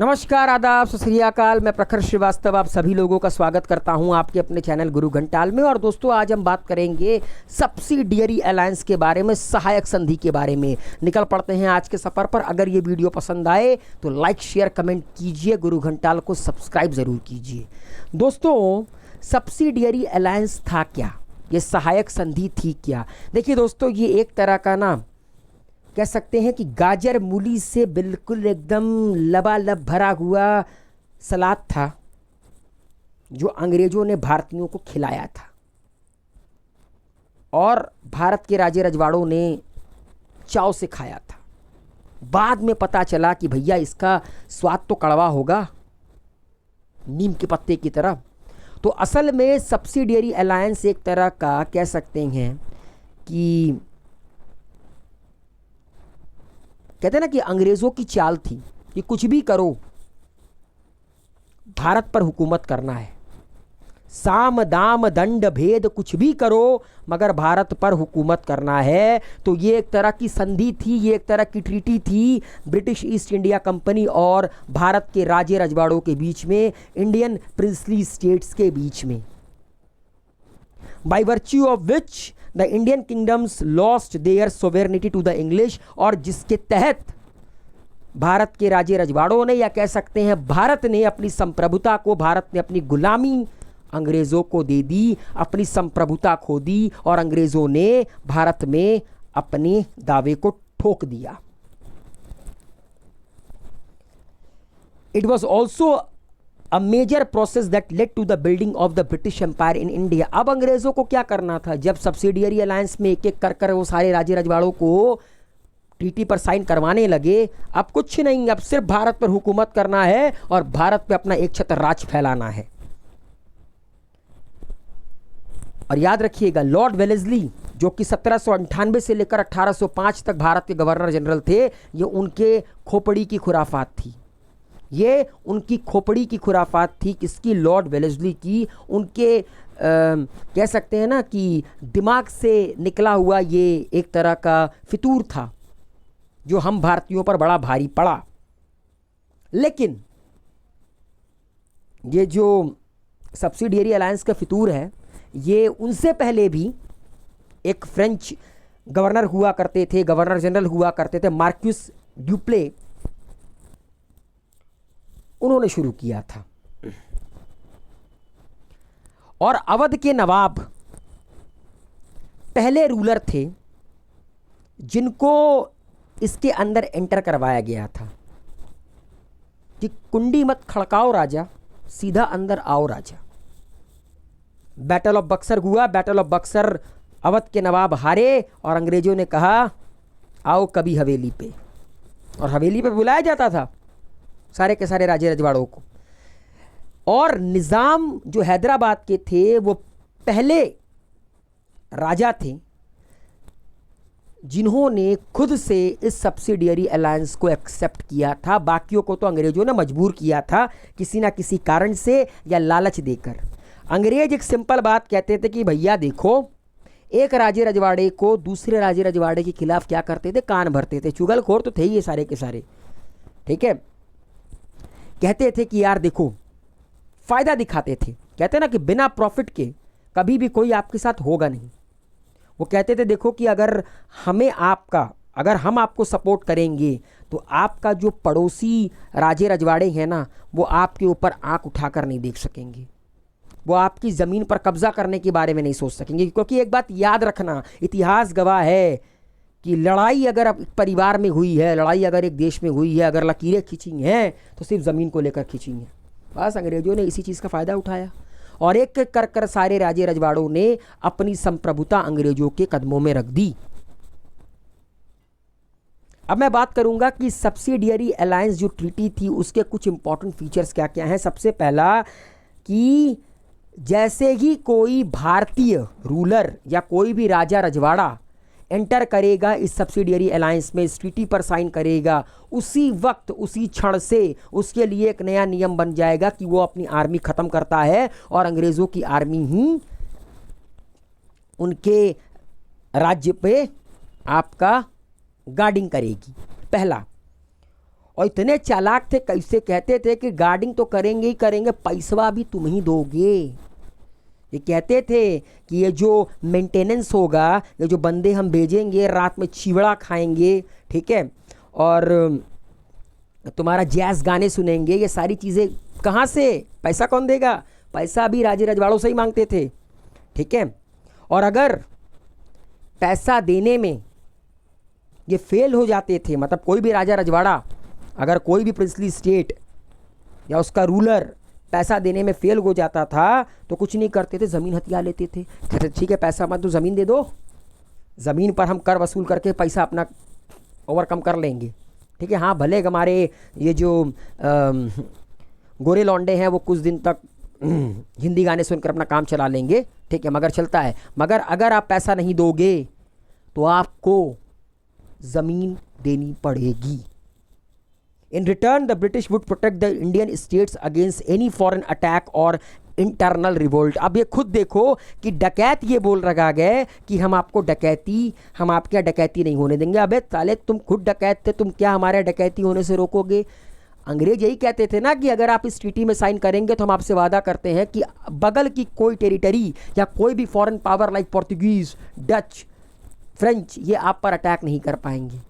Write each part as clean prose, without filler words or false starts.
नमस्कार, आदाब, सत श्री अकाल। मैं प्रखर श्रीवास्तव आप सभी लोगों का स्वागत करता हूं आपके अपने चैनल गुरु घंटाल में। और दोस्तों, आज हम बात करेंगे सब्सिडियरी अलायंस के बारे में, सहायक संधि के बारे में। निकल पड़ते हैं आज के सफ़र पर। अगर ये वीडियो पसंद आए तो लाइक शेयर कमेंट कीजिए, गुरु घंटाल को सब्सक्राइब ज़रूर कीजिए। दोस्तों, सब्सिडियरी अलायंस था क्या, ये सहायक संधि थी क्या? देखिए दोस्तों, ये एक तरह का ना कह सकते हैं कि गाजर मूली से बिल्कुल एकदम लबालब भरा हुआ सलाद था जो अंग्रेज़ों ने भारतीयों को खिलाया था, और भारत के राजे रजवाड़ों ने चाव से खाया था। बाद में पता चला कि भैया इसका स्वाद तो कड़वा होगा, नीम के पत्ते की तरह। तो असल में सब्सिडियरी अलायंस एक तरह का कह सकते हैं कि कहते हैं ना कि अंग्रेज़ों की चाल थी कि कुछ भी करो, भारत पर हुकूमत करना है। साम दाम दंड भेद कुछ भी करो, मगर भारत पर हुकूमत करना है। तो ये एक तरह की संधि थी, ये एक तरह की ट्रीटी थी ब्रिटिश ईस्ट इंडिया कंपनी और भारत के राजे रजवाड़ों के बीच में, इंडियन प्रिंसली स्टेट्स के बीच में। By virtue of which the Indian kingdoms lost their sovereignty to the English, और जिसके तहत भारत के राजे रजवाड़ों ने, या कह सकते हैं भारत ने अपनी संप्रभुता को, भारत ने अपनी गुलामी अंग्रेज़ों को दे दी, अपनी संप्रभुता खो दी, और अंग्रेज़ों ने भारत में अपने दावे को ठोक दिया। It was also A major process that led to the building of the British Empire in India। अब अंग्रेज़ों को क्या करना था? जब सब्सिडियरी अलायंस में एक एक कर वो सारे राजे रजवाड़ों को ट्रीटी पर साइन करवाने लगे, अब कुछ नहीं, अब सिर्फ भारत पर हुकूमत करना है और भारत पे अपना एक छत्र राज फैलाना है। और याद रखिएगा, लॉर्ड वेलेस्ली जो कि 1798 से लेकर 1805 तक भारत के गवर्नर जनरल थे, ये उनके खोपड़ी की खुराफात थी। ये उनकी खोपड़ी की खुराफात थी। किसकी? लॉर्ड वेलेस्ली की। उनके कह सकते हैं ना कि दिमाग से निकला हुआ ये एक तरह का फितूर था जो हम भारतीयों पर बड़ा भारी पड़ा। लेकिन ये जो सब्सिडियरी अलायंस का फितूर है, ये उनसे पहले भी एक फ्रेंच गवर्नर हुआ करते थे, गवर्नर जनरल हुआ करते थे, मार्क्यूस ड्यूप्ले, उन्होंने शुरू किया था। और अवध के नवाब पहले रूलर थे जिनको इसके अंदर एंटर करवाया गया था कि कुंडी मत खड़काओ राजा, सीधा अंदर आओ राजा। बैटल ऑफ बक्सर हुआ। बैटल ऑफ बक्सर अवध के नवाब हारे और अंग्रेजों ने कहा आओ कभी हवेली पे, और हवेली पे बुलाया जाता था सारे के सारे राजे रजवाड़ों को। और निज़ाम जो हैदराबाद के थे, वो पहले राजा थे जिन्होंने खुद से इस सब्सिडियरी अलायंस को एक्सेप्ट किया था। बाकियों को तो अंग्रेज़ों ने मजबूर किया था किसी ना किसी कारण से या लालच देकर। अंग्रेज एक सिंपल बात कहते थे कि भैया देखो, एक राजे रजवाड़े को दूसरे राजे रजवाड़े के खिलाफ क्या करते थे? कान भरते थे। चुगलखोर तो थे ये सारे के सारे, ठीक है। कहते थे कि यार देखो, फ़ायदा दिखाते थे। कहते ना कि बिना प्रॉफिट के कभी भी कोई आपके साथ होगा नहीं। वो कहते थे देखो कि अगर हम आपको सपोर्ट करेंगे तो आपका जो पड़ोसी राजे रजवाड़े हैं ना, वो आपके ऊपर आंख उठाकर नहीं देख सकेंगे, वो आपकी ज़मीन पर कब्जा करने के बारे में नहीं सोच सकेंगे। क्योंकि एक बात याद रखना, इतिहास गवाह है कि लड़ाई अगर परिवार में हुई है, लड़ाई अगर एक देश में हुई है, अगर लकीरें खींची हैं तो सिर्फ ज़मीन को लेकर खींची हैं। बस अंग्रेज़ों ने इसी चीज़ का फ़ायदा उठाया और एक एक कर सारे राजे रजवाड़ों ने अपनी संप्रभुता अंग्रेज़ों के कदमों में रख दी। अब मैं बात करूंगा कि सब्सिडियरी अलायंस जो ट्रीटी थी उसके कुछ इंपॉर्टेंट फीचर्स क्या क्या हैं। सबसे पहला कि जैसे ही कोई भारतीय रूलर या कोई भी राजा रजवाड़ा एंटर करेगा इस सब्सिडियरी अलायंस में, इस ट्रीटी पर साइन करेगा, उसी वक्त उसी क्षण से उसके लिए एक नया नियम बन जाएगा कि वो अपनी आर्मी ख़त्म करता है और अंग्रेज़ों की आर्मी ही उनके राज्य पे आपका गार्डिंग करेगी। पहला। और इतने चालाक थे, कैसे कहते थे कि गार्डिंग तो करेंगे ही करेंगे, पैसवा भी तुम ही दोगे। ये कहते थे कि ये जो मेंटेनेंस होगा, ये जो बंदे हम भेजेंगे रात में चिवड़ा खाएंगे, ठीक है, और तुम्हारा जैज़ गाने सुनेंगे, ये सारी चीज़ें कहाँ से, पैसा कौन देगा? पैसा भी राजे रजवाड़ों से ही मांगते थे, ठीक है। और अगर पैसा देने में ये फेल हो जाते थे, मतलब कोई भी राजा रजवाड़ा, अगर कोई भी प्रिंसली स्टेट या उसका रूलर पैसा देने में फेल हो जाता था तो कुछ नहीं करते थे, ज़मीन हथिया लेते थे। कहते ठीक है पैसा मत दो, ज़मीन दे दो, ज़मीन पर हम कर वसूल करके पैसा अपना ओवरकम कर लेंगे, ठीक है। हाँ भले हमारे ये जो गोरे लौंडे हैं वो कुछ दिन तक हिंदी गाने सुनकर अपना काम चला लेंगे, ठीक है, मगर चलता है। मगर अगर आप पैसा नहीं दोगे तो आपको ज़मीन देनी पड़ेगी। In return, the British would protect the Indian states against any foreign attack or internal revolt. अब ये खुद देखो कि डकैत ये बोल रखा गया कि हम आपको डकैती, हम आपके यहाँ डकैती नहीं होने देंगे। अबे साले तुम खुद डकैत थे, तुम क्या हमारे डकैती होने से रोकोगे? अंग्रेज यही कहते थे ना कि अगर आप इस ट्रीटी में साइन करेंगे तो हम आपसे वादा करते हैं कि बगल की कोई टेरिटरी या कोई भी foreign power like Portuguese, Dutch, French, ये आप पर अटैक नहीं कर पाएंगे।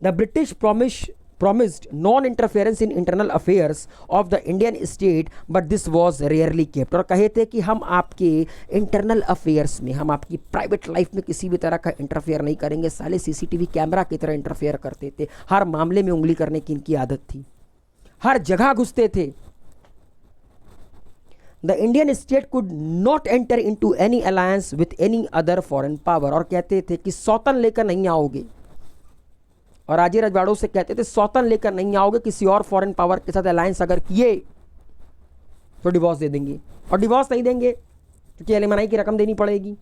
The British promised non-interference in internal affairs of the Indian state, but this was rarely kept। और कहे थे कि हम आपके इंटरनल अफेयर्स में, हम आपकी प्राइवेट लाइफ में किसी भी तरह का इंटरफेयर नहीं करेंगे। साले सीसीटीवी कैमरा की तरह इंटरफेयर करते थे, हर मामले में उंगली करने की इनकी आदत थी, हर जगह घुसते थे। The Indian state could not enter into any alliance with any other foreign power। और कहते थे कि सौतन लेकर नहीं आओगे, और राजे रजवाड़ों से कहते थे सौतन लेकर नहीं आओगे, किसी और फॉरेन पावर के साथ अलायंस अगर किए तो डिवोर्स दे देंगे। और डिवोर्स नहीं देंगे क्योंकि एलिमनाई की रकम देनी पड़ेगी।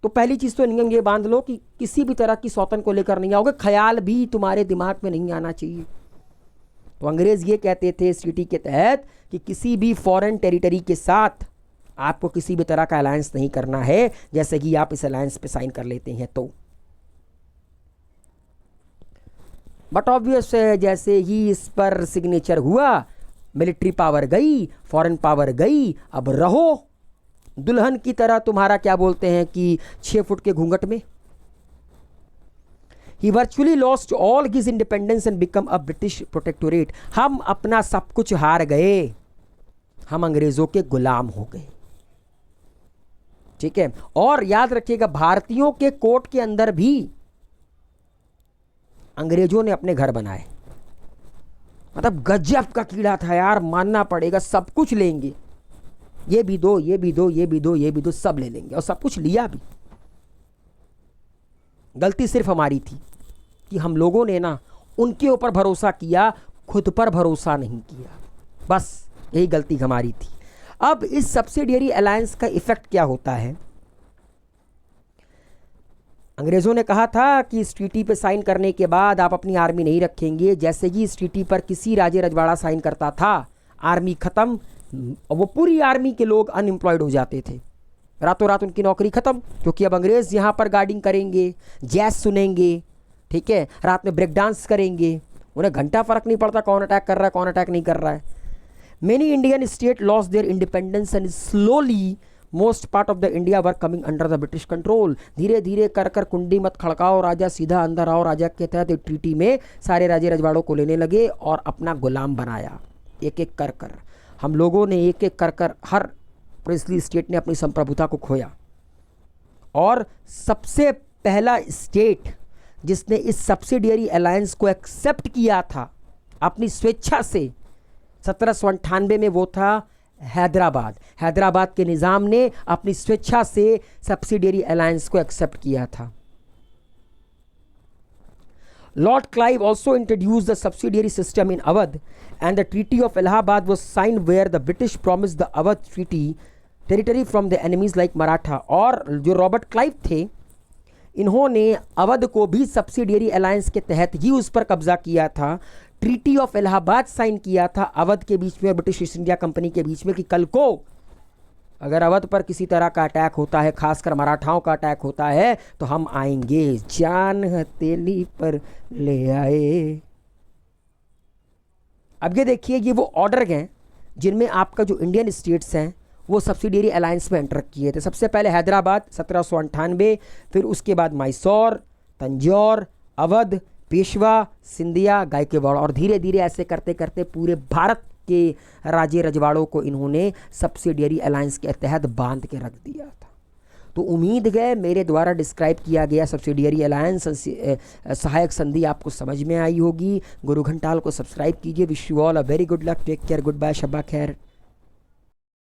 तो पहली चीज़ तो नियम ये बांध लो कि किसी भी तरह की सौतन को लेकर नहीं आओगे, ख्याल भी तुम्हारे दिमाग में नहीं आना चाहिए। तो अंग्रेज़ ये कहते थे इस ट्रीटी के तहत कि किसी भी फॉरेन टेरिटरी के साथ आपको किसी भी तरह का अलायंस नहीं करना है, जैसे कि आप इस अलायंस पे साइन कर लेते हैं तो। बट ऑब्वियस है, जैसे ही इस पर सिग्नेचर हुआ, मिलिट्री पावर गई, फॉरेन पावर गई, अब रहो दुल्हन की तरह तुम्हारा क्या बोलते हैं कि 6 फुट के घूंघट में। He virtually lost all his independence and become a British protectorate. हम अपना सब कुछ हार गए, हम अंग्रेजों के गुलाम हो गए, ठीक है। और याद रखिएगा भारतीयों के कोर्ट के अंदर भी अंग्रेजों ने अपने घर बनाए। मतलब गजब का कीड़ा था यार, मानना पड़ेगा। सब कुछ लेंगे, ये भी दो, ये भी दो, ये भी दो, ये भी दो, सब ले लेंगे, और सब कुछ लिया भी। गलती सिर्फ हमारी थी कि हम लोगों ने ना उनके ऊपर भरोसा किया, खुद पर भरोसा नहीं किया, बस यही गलती हमारी थी। अब इस सब्सिडियरी अलायंस का इफेक्ट क्या होता है? अंग्रेज़ों ने कहा था कि इस ट्रीटी पे साइन करने के बाद आप अपनी आर्मी नहीं रखेंगे। जैसे ही इस ट्रीटी पर किसी राजे रजवाड़ा साइन करता था, आर्मी ख़त्म, वो पूरी आर्मी के लोग अनएम्प्लॉयड हो जाते थे, रातों रात उनकी नौकरी ख़त्म। क्योंकि अब अंग्रेज़ यहाँ पर गार्डिंग करेंगे, जैज सुनेंगे, ठीक है, रात में ब्रेक डांस करेंगे, उन्हें घंटा फ़र्क नहीं पड़ता कौन अटैक कर रहा है, कौन अटैक नहीं कर रहा है। Many Indian state lost their independence and slowly most part of the India were coming under the British control. धीरे धीरे कर कर कुंडी मत खड़काओ राजा, सीधा अंदर आओ राजा के तहत एक ट्रीटी में सारे राजे रजवाड़ों को लेने लगे और अपना गुलाम बनाया। एक एक कर कर हम लोगों ने, एक एक कर कर हर प्रिंसली स्टेट ने अपनी संप्रभुता को खोया। और सबसे पहला स्टेट जिसने इस सब्सिडियरी अलायंस को एक्सेप्ट किया था अपनी स्वेच्छा से 1798 में, वो था हैदराबाद। हैदराबाद के निज़ाम ने अपनी स्वेच्छा से सब्सिडियरी अलायंस को एक्सेप्ट किया था। Lord Clive also introduced the subsidiary system in Awadh and the treaty of Allahabad was signed where the British promised the Awadh treaty territory from the enemies like Maratha. और जो रॉबर्ट क्लाइव थे, इन्होंने अवध को भी सब्सिडियरी अलायंस के तहत ही उस पर कब्जा किया था। ट्रीटी ऑफ इलाहाबाद साइन किया था अवध के बीच में और ब्रिटिश ईस्ट इंडिया कंपनी के बीच में कि कल को अगर अवध पर किसी तरह का अटैक होता है, खासकर मराठाओं का अटैक होता है, तो हम आएंगे। जान हथेली पर ले आए अब ये देखिए, ये वो ऑर्डर हैं जिनमें आपका जो इंडियन स्टेट्स हैं वो सब्सिडियरी अलायंस में एंटर किए थे। सबसे पहले हैदराबाद 1798, फिर उसके बाद मैसूर, तंजौर, अवध, पेशवा, सिंधिया, गायकवाड़, और धीरे धीरे ऐसे करते करते पूरे भारत के राज्य रजवाड़ों को इन्होंने सब्सिडियरी अलायंस के तहत बांध के रख दिया था। तो उम्मीद है मेरे द्वारा डिस्क्राइब किया गया सब्सिडियरी अलायंस सहायक संधि आपको समझ में आई होगी। गुरु घंटाल को सब्सक्राइब कीजिए। Wish you all a very good luck, take care, good bye, शब्बा खैर।